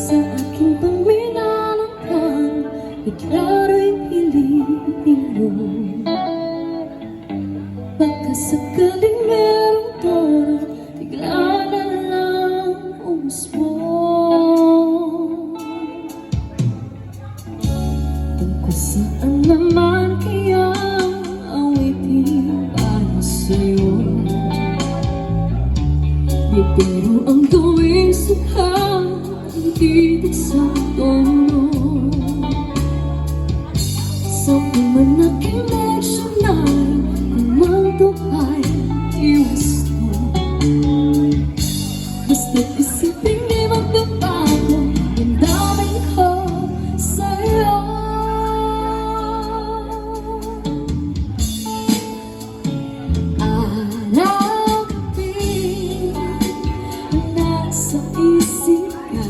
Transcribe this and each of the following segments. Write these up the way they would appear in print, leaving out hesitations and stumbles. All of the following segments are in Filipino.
sa aking paminanampan, iklaro'y piliin mo. Baka sakaling merong toro, bigla na lang umusbong. Tungkol saan naman kaya awitin para sa'yo? Di pero ang gawing sukha, titig sa tono. Sa pumanakil leksyonan, kumanto ay iwas mo. Basta't isipin di magbabago, damdamin ko sa'yo. Araw-gabi, nasa isip ka,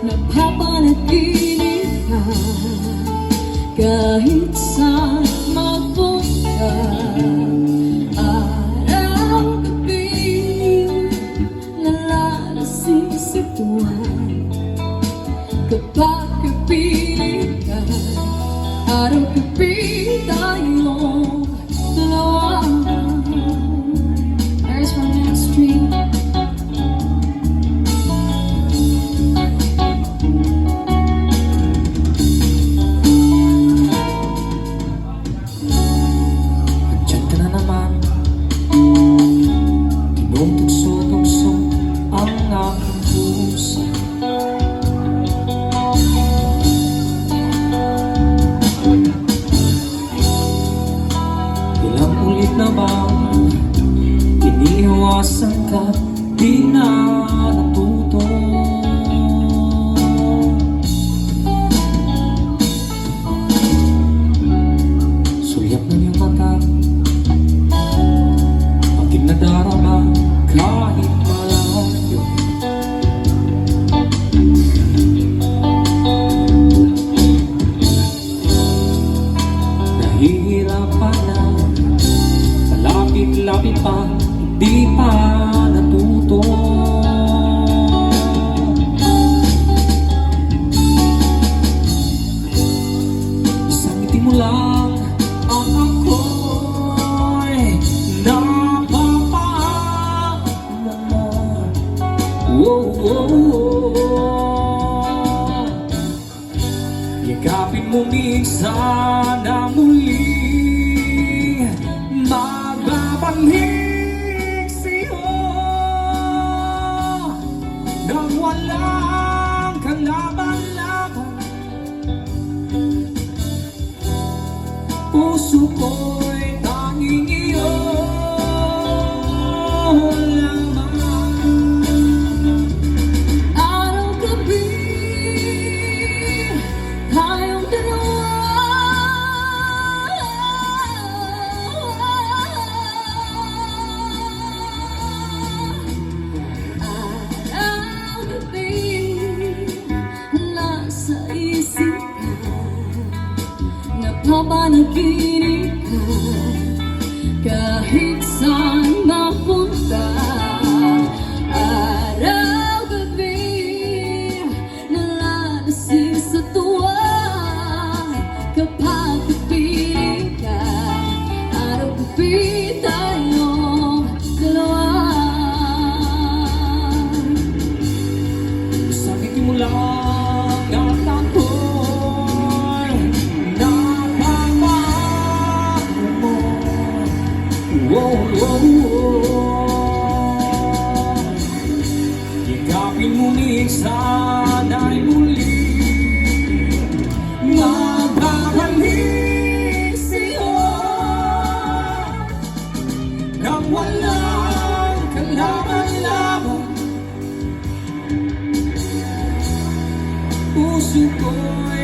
napapanaginip ka, kahit saan magpunta. Araw-gabi, nalalasing sa tuwa, kapag kapiling ka. Araw-gabi tayong dalawa. There's Romance Street. Andyan ka na naman, tinutugso-tugso ang aking puso. Ilang ulit na ba iniiwasan ka, di na natuto? Sulyap ng iyong mata, aking nadarama kahit malayo. Nahihirapan na, malapit-lapit pa, di pa natuto. Isang ngiti mo lang ang ako'y napapaalam mo. Oh, oh, oh. Yakapin mo minsan na muli, magbabalik sa'yo nang walang kalaban-laban. Puso ko'y tanging iyo lamang. Araw-gabi, tayong dalawa. Araw-gabi, nasa isip ka, napapanaginip ka, kahit saan mapunta. Araw-gabi, nalalasing sa tuwa, kapag kapiling ka. Araw-gabi tayong dalawa. Sa ngiti mo lang at ako'y napapaalam mo. Oh, oh, oh. Yakapin mo minsan ay muli, magbabalik sa'yo nang walang kalaban-laban. Puso ko'y